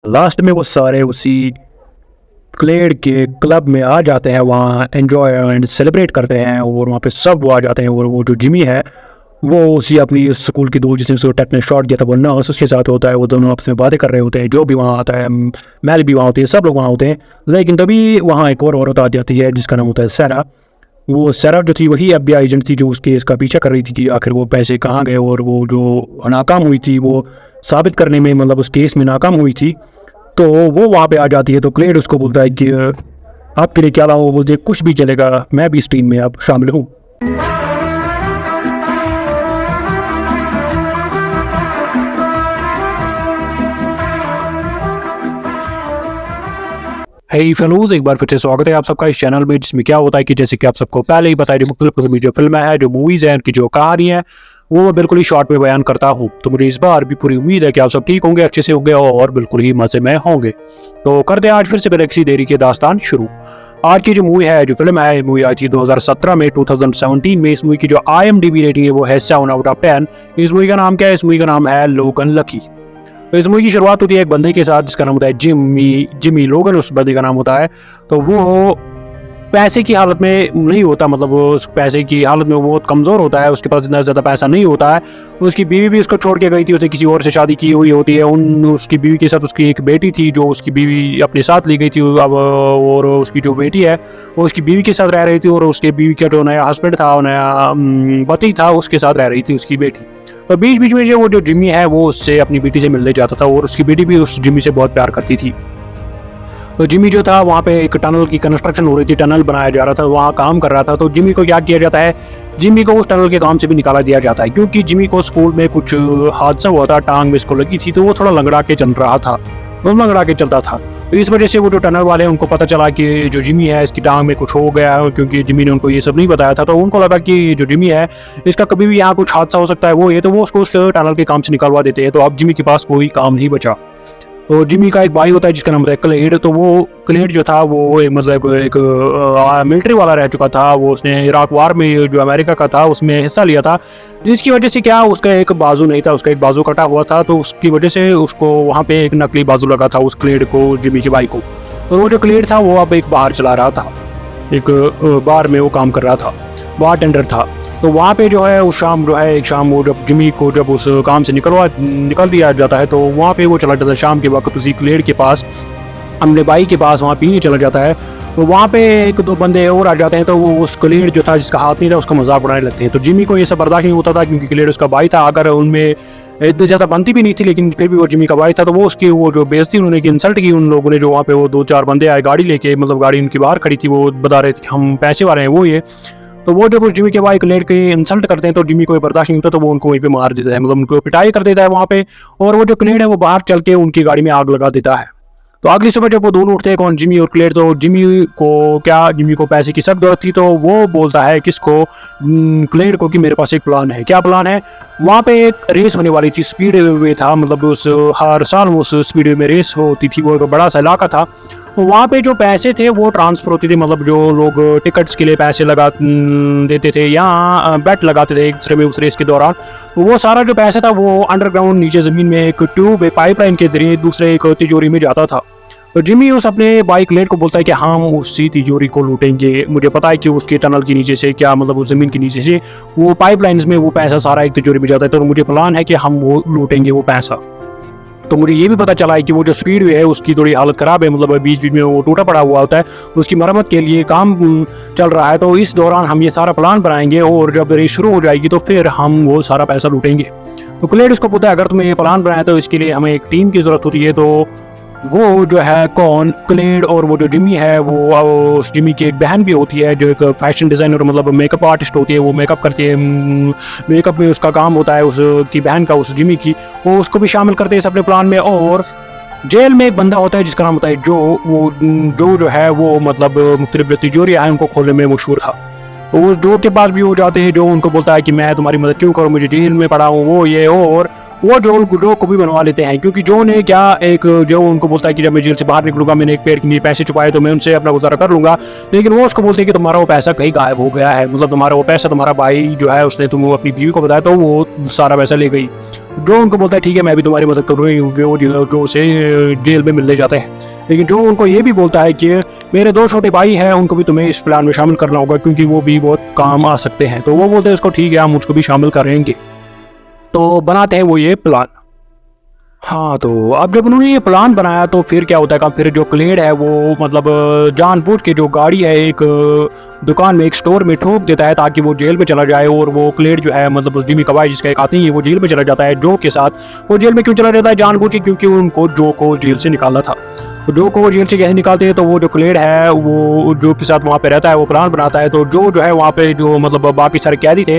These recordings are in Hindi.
लास्ट में वो सारे उसी क्लेड के क्लब में आ जाते हैं, वहाँ एंजॉय एंड सेलिब्रेट करते हैं और वहाँ पे सब वो आ जाते हैं। और वो जो जिमी है वो उसी अपनी स्कूल की दोस्त जिसने उसको टेट ने शॉट दिया था वो नर्स उसके साथ होता है। वो दोनों आपस में बातें कर रहे होते हैं, जो भी वहाँ आता है, मैल भी वहाँ होती है, सब लोग वहाँ होते हैं। लेकिन तभी वहाँ एक और औरत आ जाती है जिसका नाम होता है सैरा। वो सैरा जो थी वही FBI एजेंट थी जो उस केस का पीछा कर रही थी कि आखिर वो पैसे कहाँ गए, और वो जो नाकाम हुई थी वो साबित करने में, मतलब उस केस में नाकाम हुई थी। तो वो वहाँ पे आ जाती है। तो क्लेड उसको बोलता है कि आपके लिए क्या लाऊं? वो बोलते कुछ भी चलेगा, मैं भी इस टीम में अब शामिल हूँ। हे फेलोज, एक बार फिर से स्वागत है आप सबका इस चैनल में, जिसमें क्या होता है कि जैसे कि आप सबको पहले ही बताया, जो मुख्तलिफ किस्म की जो फिल्में हैं, जो मूवीज़ हैं, उनकी जो कहानी है वो मैं बिल्कुल ही शॉर्ट में बयान करता हूँ। तो मुझे इस बार भी पूरी उम्मीद है कि आप सब ठीक होंगे, अच्छे से होंगे और बिल्कुल ही मज़े में होंगे। तो करते हैं आज फिर से बिना किसी देरी के दास्तान शुरू। आज की जो मूवी है, जो फिल्म है, मूवी आई थी 2017 में, 2017 में। इस मूवी की जो IMDb रेटिंग है वो है 7/10। इस मूवी का नाम क्या है? इस मूवी का नाम है लोगन लकी। तो इस मूवी की शुरुआत होती है एक बंदे के साथ जिसका नाम होता है जिमी लोगन, उस बंदे का नाम होता है। तो वो पैसे की हालत में नहीं होता, मतलब वो उस पैसे की हालत में वो बहुत कमज़ोर होता है, उसके पास इतना ज़्यादा पैसा नहीं होता है। उसकी बीवी भी उसको छोड़ के गई थी, उसे किसी और से शादी की हुई होती है। उसकी बीवी के साथ उसकी एक बेटी थी जो उसकी बीवी अपने साथ ली गई थी अब, और उसकी जो बेटी है वो उसकी बीवी के साथ रह रही थी, और उसके बीवी का जो नया हस्बैंड था, नया पति था, उसके साथ रह रही थी उसकी बेटी। तो बीच बीच में जो जिम्मी है वो उससे अपनी बेटी से मिलने जाता था, और उसकी बेटी भी उस जिम्मी से बहुत प्यार करती थी। तो जिमी जो था वहाँ पे एक टनल की कंस्ट्रक्शन हो रही थी, टनल बनाया जा रहा था, वहाँ काम कर रहा था। तो जिमी को क्या किया जाता है? जिमी को उस टनल के काम से भी निकाला दिया जाता है, क्योंकि जिमी को स्कूल में कुछ हादसा हुआ था, टांग में इसको लगी थी, तो वो थोड़ा लंगड़ा के चल रहा था, वो लंगड़ा के चलता था। तो इस वजह से वो जो टनल वाले हैं उनको पता चला कि जो जिमी है इसकी टांग में कुछ हो गया है, क्योंकि जिमी ने उनको ये सब नहीं बताया था। तो उनको लगा कि जो जिमी है इसका कभी भी यहाँ कुछ हादसा हो सकता है, वो ये, तो वो उसको उस टनल के काम से निकलवा देते हैं। तो अब जिमी के पास कोई काम नहीं बचा। तो जिमी का एक भाई होता है जिसका नाम होता है क्लेड। तो वो क्लेड जो था वो मतलब एक मिलिट्री वाला रह चुका था। वो उसने इराक वार में जो अमेरिका का था उसमें हिस्सा लिया था, जिसकी वजह से क्या उसका एक बाजू नहीं था, उसका एक बाजू कटा हुआ था। तो उसकी वजह से उसको वहाँ पे एक नकली बाजू लगा था उस क्लेड को, जिमी के भाई को। तो वो जो क्लेड था वो अब एक बार चला रहा था, एक बार में वो काम कर रहा था, बार टेंडर था। तो वहाँ पे जो है उस शाम जो है, एक शाम वो जब जिमी को जब उस काम से निकल दिया जाता है, तो वहाँ पे वो चला जाता है शाम के वक्त उसी क्लेड के पास, अपने भाई के पास वहाँ पीने चला जाता है। तो वहाँ पे एक दो बंदे और आ जाते हैं, तो वो उस क्लेड जो था जिसका हाथ नहीं था उसका मजाक उड़ाने लगते हैं। तो जिमी को ये सब बर्दाश्त नहीं होता था, क्योंकि क्लेड उसका भाई था। अगर उनमें इतनी ज़्यादा बनती भी नहीं थी, लेकिन फिर भी वो जिमी का भाई था। तो वो उसकी वो जो बेइज्जती उन्होंने की, इंसल्ट की उन लोगों ने, जो वहाँ पे वो 2-4 बंदे आए गाड़ी लेके, मतलब गाड़ी उनकी बाहर खड़ी थी, वो बता रहे थे कि हम पैसे वाले हैं, वो ये। तो वो जब उस जिमी के भाई क्लेड के इंसल्ट करते हैं तो जिमी को बर्दाश्त नहीं होता, तो वो उनको वहीं पे मार देता है, मतलब उनको पिटाई कर देता है वहाँ पे। और वो जो क्लेड है वो बाहर चल के उनकी गाड़ी में आग लगा देता है। तो अगली सुबह जब वो दोनों उठते हैं, कौन, जिमी और क्लेड, तो जिमी को पैसे की सख्त जरूरत थी। तो वो बोलता है किसको? क्लेड को, कि मेरे पास एक प्लान है। क्या प्लान है? वहाँ पे एक रेस होने वाली थी, स्पीड वे था, मतलब उस हर साल उस स्पीड वे में रेस होती थी, वो एक बड़ा सा इलाका था। तो वहाँ पे जो पैसे थे वो ट्रांसफ़र होते थे, मतलब जो लोग टिकट्स के लिए पैसे लगा देते थे या बेट लगाते थे एक दूसरे में उस रेस के दौरान, तो वो सारा जो पैसा था वो अंडरग्राउंड नीचे ज़मीन में एक ट्यूब, एक पाइपलाइन के जरिए दूसरे एक तिजोरी में जाता था। तो जिमी उस अपने बाइक क्लेड को बोलता है कि हम उसी तिजोरी को लूटेंगे। मुझे पता है कि उसके टनल के नीचे से, क्या मतलब उस ज़मीन के नीचे से वो पाइपलाइंस में वो पैसा सारा एक तिजोरी में जाता है। तो मुझे प्लान है कि हम वो लूटेंगे वो पैसा। तो मुझे ये भी पता चला है कि वो जो स्पीडवे है उसकी थोड़ी हालत ख़राब है, मतलब बीच बीच में वो टूटा पड़ा हुआ होता है, उसकी मरम्मत के लिए काम चल रहा है। तो इस दौरान हम ये सारा प्लान बनाएंगे, और जब रेस शुरू हो जाएगी तो फिर हम वो सारा पैसा लूटेंगे। तो क्लेड उसको पता है अगर तुम्हें ये प्लान बनाया तो इसके लिए हमें एक टीम की ज़रूरत होती है। तो वो जो है कौन, क्लेड और वो जो जिमी है, वो उस जिमी की एक बहन भी होती है जो एक फैशन डिज़ाइनर, मतलब मेकअप आर्टिस्ट होती है, वो मेकअप करती है, मेकअप में उसका काम होता है उसकी बहन का, उस जिमी की। वो उसको भी शामिल करते हैं इस अपने प्लान में। और जेल में एक बंदा होता है जिसका नाम होता है जो है वो मतलब मुख्तलिफ जो तिजोरियाँ हैं उनको खोलने में मशहूर था। तो उस जो के पास भी हो जाते हैं, जो उनको बोलता है कि मैं तुम्हारी मदद क्यों करूँ, मुझे जेल में पड़ा हूँ, वो ये। और वो जो को भी बनवा लेते हैं, क्योंकि जो ने क्या एक जो उनको बोलता है कि जब मैं जेल से बाहर निकलूंगा, मैंने एक पेड़ के लिए पैसे छुपाए तो मैं उनसे अपना गुजारा कर लूंगा। लेकिन वो उसको बोलते हैं कि तुम्हारा वो पैसा कहीं गायब हो गया है, मतलब तुम्हारा वो पैसा, तुम्हारा भाई जो है उसने तुम अपनी बीवी को बताया तो वो सारा पैसा ले गई। जो उनको बोलता है ठीक है मैं भी तुम्हारी मदद करूँगी, वो जो उसे जेल में मिलने जाते हैं। लेकिन जो उनको ये भी बोलता है कि मेरे 2 छोटे भाई हैं, उनको भी तुम्हें इस प्लान में शामिल करना होगा क्योंकि वो भी बहुत काम आ सकते हैं। तो वो बोलते हैं उसको ठीक है हम उसको भी शामिल करेंगे। तो बनाते हैं वो ये प्लान। हाँ, तो अब जब उन्होंने ये प्लान बनाया तो फिर क्या होता है, फिर जो क्लेड है वो मतलब जानबूझ के जो गाड़ी है एक दुकान में, एक स्टोर में ठोक देता है ताकि वो जेल में चला जाए। और वो क्लेड जो है मतलब उस जिमी कवाई जिसका एक आदमी है वो जेल में चला जाता है जो के साथ। वो जेल में क्यों चला जाता है जानबूझ के, क्योंकि उनको जो को जेल से निकालना था। तो जो को वो जेल से कैसे निकालते हैं, तो वो जो क्लेड है वो जो के साथ वहाँ पे रहता है वो प्लान बनाता है। तो जो है वहाँ पे जो मतलब बाकी सारे कैदी थे,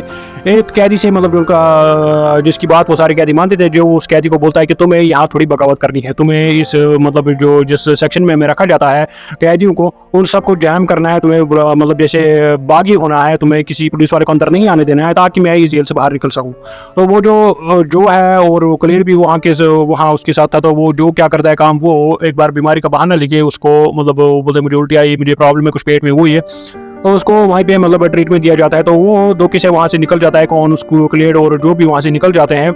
एक कैदी से मतलब जो उनका जिसकी बात वो सारे कैदी मानते थे, जो उस कैदी को बोलता है कि तुम्हें यहाँ थोड़ी बगावत करनी है, तुम्हें इस मतलब जो जिस सेक्शन में रखा जाता है कैदियों को, उन सबको जैम करना है, तुम्हें मतलब जैसे बागी होना है, तुम्हें किसी पुलिस वाले को अंदर नहीं आने देना है ताकि मैं इस जेल से बाहर निकल सकूँ। तो वो जो है और वो क्लेड भी वहाँ उसके साथ था। तो वो जो क्या करता है काम, वो एक बार बीमारी का बहाना लेके उसको मतलब वो बोलते मुझे उल्टी आई, मुझे प्रॉब्लम है, कुछ पेट में हुई है, तो उसको वहीं पे मतलब ट्रीटमेंट दिया जाता है। तो वो धोखे से वहाँ से निकल जाता है, कौन उसको क्लेड और जो भी वहाँ से निकल जाते हैं।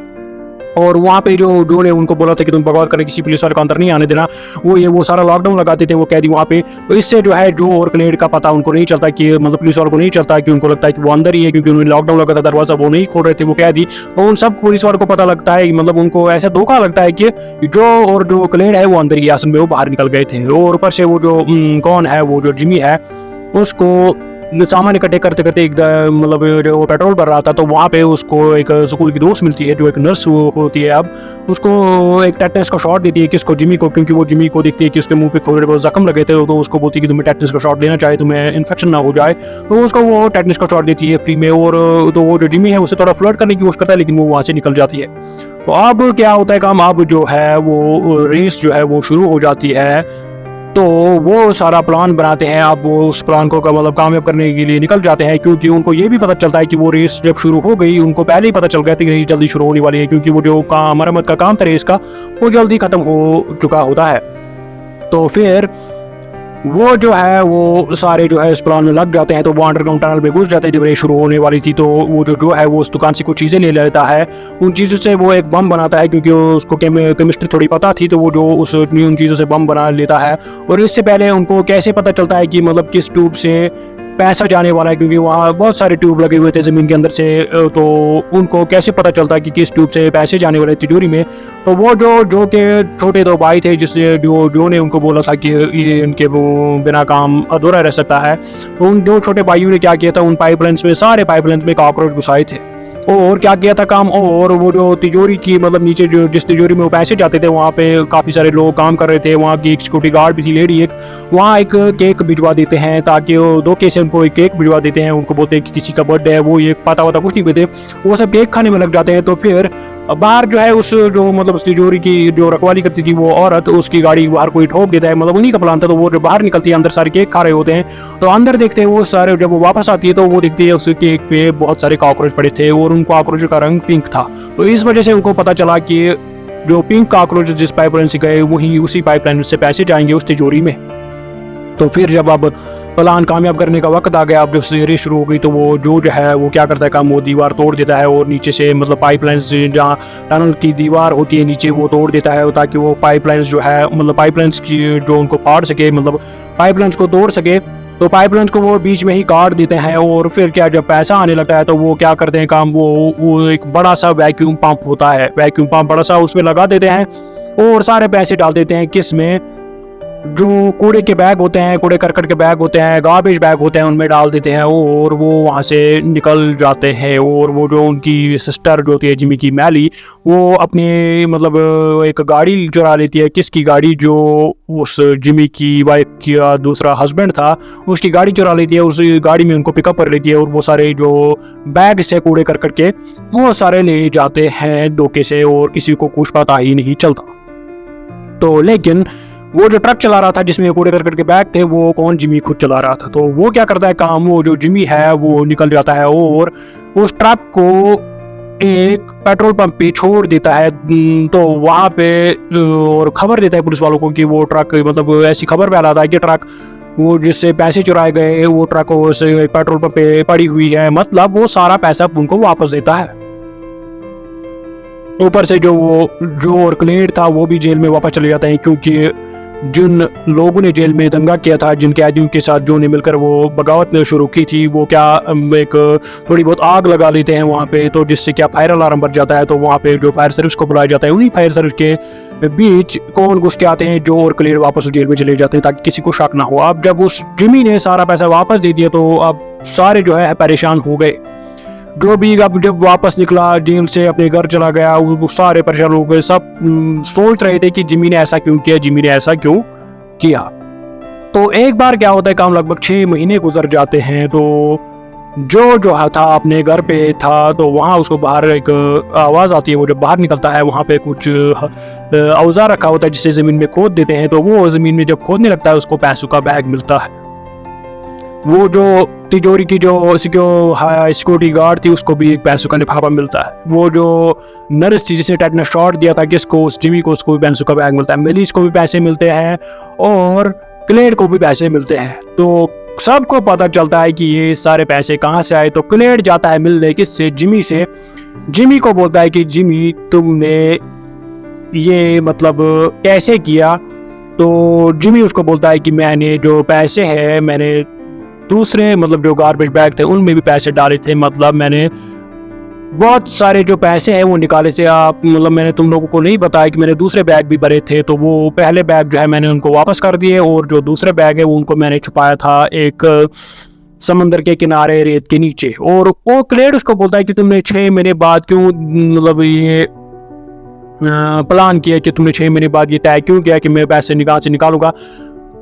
और वहाँ पे जो ने उनको बोला था कि तुम बगावत करें, किसी पुलिस वाले को अंदर नहीं आने देना, वो सारा लॉकडाउन लगाते थे वो कैदी वहाँ पे। तो इससे जो है जो और क्लेड का पता उनको नहीं चलता कि मतलब पुलिस वालों को नहीं चलता, कि उनको लगता है कि वो अंदर ही है, क्योंकि उन्होंने लॉकडाउन लगा था, दरवाजा वो नहीं खोल रहे थे वो कैदी। तो उन सब पुलिस वालों को पता लगता है, मतलब उनको ऐसा धोखा लगता है कि जो क्लेड है वो अंदर ही, असल में वो बाहर निकल गए थे। और ऊपर से वो जो कौन है, वो जो जिमी है, उसको सामान इकट्ठे करते करते एक मतलब जो पेट्रोल भर रहा था, तो वहाँ पे उसको एक स्कूल की दोस्त मिलती है जो एक नर्स होती है। अब उसको एक टेटनस का शॉट देती है, किसको, जिमी को, क्योंकि वो जिमी को देखती है कि उसके मुंह पे थोड़े बहुत जख्म लगे थे। तो उसको बोलती है कि तुम्हें टेटनस का शॉट लेना चाहिए, तुम्हें इन्फेक्शन ना हो जाए। तो उसको वो टेटनस का शॉट देती है फ्री में। और तो वो जो जिमी है उसे थोड़ा फ्लर्ट करने की कोशिश करता है, लेकिन वो वहाँ से निकल जाती है। तो अब क्या होता है काम, अब जो है वो रेस जो है वो शुरू हो जाती है। तो वो सारा प्लान बनाते हैं। अब वो उस प्लान को मतलब कामयाब करने के लिए निकल जाते हैं, क्योंकि उनको ये भी पता चलता है कि वो रेस जब शुरू हो गई, उनको पहले ही पता चल गया था कि रेस जल्दी शुरू होने वाली है, क्योंकि वो जो मरम्मत का काम था रेस का वो जल्दी खत्म हो चुका होता है। तो फिर वो जो है वो सारे जो है इस प्लान में लग जाते हैं। तो वो अंडरग्राउंड टनल में घुस जाते हैं जब रेस शुरू होने वाली थी। तो वो जो है वो उस दुकान से कुछ चीज़ें ले लेता है, उन चीज़ों से वो एक बम बनाता है, क्योंकि उसको केमिस्ट्री थोड़ी पता थी। तो वो जो उन चीज़ों से बम बना लेता है। और इससे पहले उनको कैसे पता चलता है कि मतलब किस ट्यूब से पैसा जाने वाला है, क्योंकि वहाँ बहुत सारे ट्यूब लगे हुए थे ज़मीन के अंदर से। तो उनको कैसे पता चलता है कि किस ट्यूब से पैसे जाने वाले तिजोरी में। तो वो जो के छोटे 2 भाई थे, जिससे जो ने उनको बोला था कि ये इनके वो बिना काम अधूरा रह सकता है। तो उन 2 छोटे भाइयों ने क्या किया था, उन पाइपलाइंस में, सारे पाइपलाइंस में कॉकरोच घुसाए थे। और क्या किया था काम, और वो जो तिजोरी की मतलब नीचे जो जिस तिजोरी में वो पैसे जाते थे, वहाँ पे काफ़ी सारे लोग काम कर रहे थे। वहाँ की एक सिक्योरिटी गार्ड भी थी लेडी एक, वहाँ एक केक भिजवा देते हैं, ताकि वो 2 केस उनको एक केक भिजवा देते हैं। उनको बोलते हैं कि किसी का बर्थडे है, वो ये पता वता कुछ नहीं देते, वो सब केक खाने में लग जाते हैं। तो फिर बाहर जो है उस जो मतलब उस तिजोरी की जो रखवाली करती थी वो औरत, उसकी गाड़ी बाहर कोई ठोक देता है, मतलब उन्हीं का प्लान था। तो वो जो बाहर निकलती है, अंदर सारे केक खा रहे होते हैं। तो अंदर देखते हैं वो सारे, जब वो वापस आती है तो वो देखती है उस केक पे बहुत सारे कॉकरोच पड़े थे, और उन कॉकरोच का रंग पिंक था। तो इस वजह से उनको पता चला कि जो पिंक कॉकरोच जिस पाइपलाइन से गए वही उसी पाइपलाइन से पैसे जाएंगे उस तिजोरी में। तो फिर जब अब प्लान कामयाब करने का वक्त आ गया, अब जब सीरीज शुरू हो गई, तो वो जो है वो क्या करता है काम, वो दीवार तोड़ देता है, और नीचे से मतलब पाइपलाइन से जहाँ टनल की दीवार होती है नीचे वो तोड़ देता है, ताकि वो पाइपलाइंस जो है मतलब पाइपलाइंस की जो उनको फाड़ सके, मतलब पाइपलाइंस को तोड़ सके। तो पाइपलाइंस को वो बीच में ही काट देते हैं। और फिर क्या, जब पैसा आने लगता है तो वो क्या करते हैं काम, वो एक बड़ा सा वैक्यूम पंप होता है, वैक्यूम पंप बड़ा सा, उसमें लगा देते हैं और सारे पैसे डाल देते हैं किस में, जो कूड़े के बैग होते हैं, कूड़े करकट के बैग होते हैं, गार्बेज बैग होते हैं, उनमें डाल देते हैं, और वो वहाँ से निकल जाते हैं। और वो जो उनकी सिस्टर जो होती है जिमी की, मैली, वो अपनी मतलब एक गाड़ी चुरा लेती है। किसकी गाड़ी, जो उस जिमी की वाइफ का दूसरा हस्बैंड था उसकी गाड़ी चुरा लेती है। उस गाड़ी में उनको पिकअप कर लेती है, और वो सारे जो बैग से कूड़े करकट के वो सारे ले जाते हैं धोखे से, और किसी को कुछ पता ही नहीं चलता। तो लेकिन वो जो ट्रक चला रहा था जिसमें कूड़े करकट के बैग थे, वो कौन, जिमी खुद चला रहा था। तो वो क्या करता है काम, वो जो जिमी है वो निकल जाता है और उस ट्रक को एक पेट्रोल पंप पे छोड़ देता है। तो वहाँ पे और खबर देता है पुलिस वालों को कि वो ट्रक, मतलब ऐसी खबर फैलाता है कि ट्रक वो जिससे पैसे चुराए गए वो ट्रक उस पेट्रोल पंप पे पड़ी हुई है, मतलब वो सारा पैसा उनको वापस देता है। ऊपर से जो और क्लेड था वो भी जेल में वापस चले जाते हैं, क्योंकि जिन लोगों ने जेल में दंगा किया था, जिन कैदियों के साथ जो ने मिलकर वो बगावत शुरू की थी, वो क्या एक थोड़ी बहुत आग लगा लेते हैं वहाँ पे, तो जिससे क्या फायर अलार्म बज जाता है। तो वहाँ पे जो फायर सर्विस को बुलाया जाता है, उन्हीं फायर सर्विस के बीच कौन घुस के आते हैं, जो और क्लियर वापस जेल में चले जाते हैं ताकि किसी को शक ना हो। अब जब उस जिमी ने सारा पैसा वापस दे दिया तो अब सारे जो है परेशान हो गए। जो भी अब जब वापस निकला जेल से, अपने घर चला गया, वो सारे परेशान हो गए। सब सोच रहे थे कि जिमी ने ऐसा क्यों किया, जिमी ने ऐसा क्यों किया। तो एक बार क्या होता है, काम लगभग 6 महीने गुजर जाते हैं। तो जो था अपने घर पे था, तो वहाँ उसको बाहर एक आवाज़ आती है। वो जब बाहर निकलता है, वहाँ पे कुछ औजार रखा होता है जिसे ज़मीन में खोद देते हैं। तो वो ज़मीन में जब खोदने लगता है, उसको पैसों का बैग मिलता है। वो जो तिजोरी की जो सिक्योरिटी गार्ड थी, उसको भी एक पैसों का लिफाफा मिलता है। वो जो नर्स थी जिसने टेटनस शॉट दिया था किसको, उस जिमी को, उसको भी पैसों का बैग मिलता है। मेलिस को भी पैसे मिलते हैं और क्लेड को भी पैसे मिलते हैं। तो सबको पता चलता है कि ये सारे पैसे कहाँ से आए। तो क्लेड जाता है मिलने किससे, जिमी से। जिमी को बोलता है कि जिमी तुमने ये मतलब कैसे किया। तो जिमी उसको बोलता है कि मैंने जो पैसे हैं, मैंने दूसरे मतलब जो गार्बेज बैग थे उनमें भी पैसे डाले थे। मतलब मैंने बहुत सारे जो पैसे हैं वो निकाले थे। आप मतलब मैंने तुम लोगों को नहीं बताया कि मैंने दूसरे बैग भी भरे थे। तो वो पहले बैग जो है मैंने उनको वापस कर दिए, और जो दूसरे बैग है वो उनको मैंने छुपाया था एक समंदर के किनारे रेत के नीचे। और वो क्लेड उसको बोलता है कि तुमने 6 महीने बाद क्यों मतलब ये प्लान किया, कि तुमने 6 महीने बाद ये तय क्यों किया कि मैं पैसे निकाल से निकालूंगा।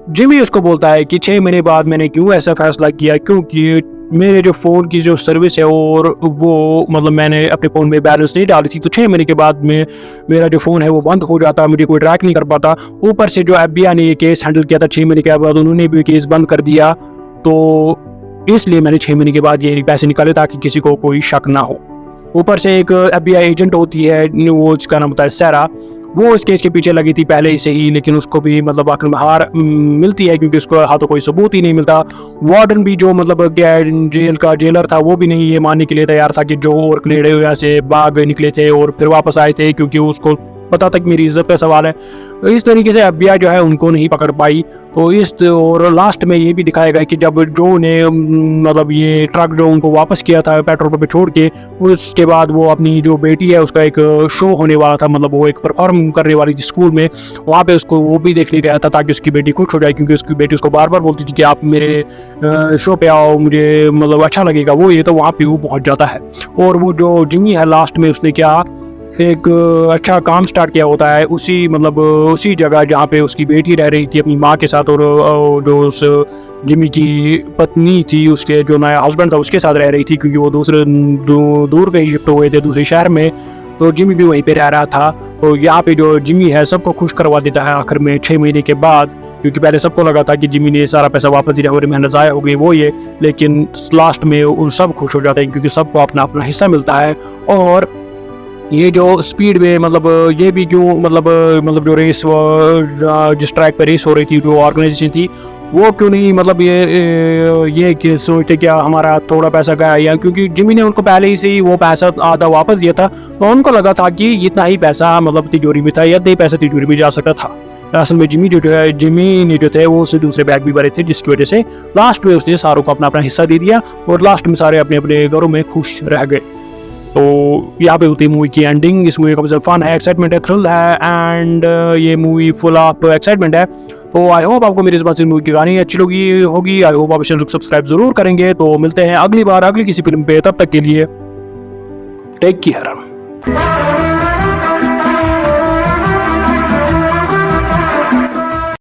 जिमी उसको बोलता है कि 6 महीने बाद मैंने क्यों ऐसा फैसला किया, क्योंकि मेरे जो फ़ोन की जो सर्विस है और वो मतलब मैंने अपने फ़ोन में बैलेंस नहीं डाली थी। तो 6 महीने के बाद में मेरा जो फ़ोन है वो बंद हो जाता, मुझे कोई ट्रैक नहीं कर पाता। ऊपर से जो FBI ने ये केस हैंडल किया था 6 महीने के बाद, उन्होंने भी केस बंद कर दिया। तो इसलिए मैंने 6 महीने के बाद ये पैसे निकाले ताकि किसी को कोई शक ना हो। ऊपर से एक FBI एजेंट होती है, वो उसका नाम होता है सैरा। वो इस केस के पीछे लगी थी पहले से ही, लेकिन उसको भी मतलब आखिर में हार मिलती है, क्योंकि उसको हाथों कोई सबूत ही नहीं मिलता। वार्डन भी जो मतलब जेल का जेलर था, वो भी नहीं ये मानने के लिए तैयार था कि जो और क्लेड यहाँ से भाग निकले थे और फिर वापस आए थे, क्योंकि उसको पता था कि मेरी इज्जत का सवाल है। तो इस तरीके से FBI जो है उनको नहीं पकड़ पाई। तो इस और लास्ट में ये भी दिखाया गया कि जब जो ने मतलब ये ट्रक जो उनको वापस किया था पेट्रोल पंप पे छोड़ के, उसके बाद वो अपनी जो बेटी है उसका एक शो होने वाला था, मतलब वो एक परफॉर्म करने वाली थी स्कूल में, वहाँ पे उसको वो भी देखने गया था ताकि उसकी बेटी खुश हो जाए, क्योंकि उसकी बेटी उसको बार बार बोलती थी कि आप मेरे शो पे आओ, मुझे मतलब अच्छा लगेगा वो ये। तो वहाँ पे वो पहुँच जाता है। और वो जो जिमी है लास्ट में उसने क्या एक अच्छा काम स्टार्ट किया होता है उसी मतलब उसी जगह जहाँ पे उसकी बेटी रह रही थी अपनी माँ के साथ, और जो उस जिमी की पत्नी थी उसके जो नया हस्बैंड था उसके साथ रह रही थी, क्योंकि वो दूर कहीं शिफ्ट हुए थे दूसरे शहर में। तो जिमी भी वहीं पे रह रहा था। तो यहाँ पे जो जिमी है सबको खुश करवा देता है आखिर में 6 महीने के बाद, क्योंकि पहले सबको लगा था कि जिमी ने सारा पैसा वापस दिया और मेहनत ज़ाया हो गई वो ये, लेकिन लास्ट में उन सब खुश हो जाते हैं क्योंकि सबको अपना अपना हिस्सा मिलता है। और ये जो स्पीड में मतलब ये भी क्यों मतलब जो रेस जिस ट्रैक पे रेस हो रही थी जो ऑर्गेनाइजेशन थी वो क्यों नहीं मतलब ये कि सोचते क्या हमारा थोड़ा पैसा गया, या क्योंकि जिमी ने उनको पहले ही से ही वो पैसा आधा वापस दिया था, तो उनको लगा था कि इतना ही पैसा मतलब तिजोरी में था या इतना ही पैसा तिजोरी में जा सकता था। असल में जिमी ने जो थे वो उससे दूसरे बैग भी भरे थे, जिसकी वजह से लास्ट में उसने सारों को अपना अपना हिस्सा दे दिया और लास्ट में सारे अपने अपने घरों में खुश रह गए। तो यहाँ पे होती है मूवी की एंडिंग। इस मूवी का मतलब फन है, एक्साइटमेंट है, थ्रिल है, एंड ये मूवी फुल ऑफ एक्साइटमेंट है। तो आई होप आपको मेरी इस बात से मूवी की कहानी अच्छी लगी होगी। आई होप आप चैनल को सब्सक्राइब जरूर करेंगे। तो मिलते हैं अगली बार अगली किसी फिल्म पे, तब तक के लिए टेक केयर।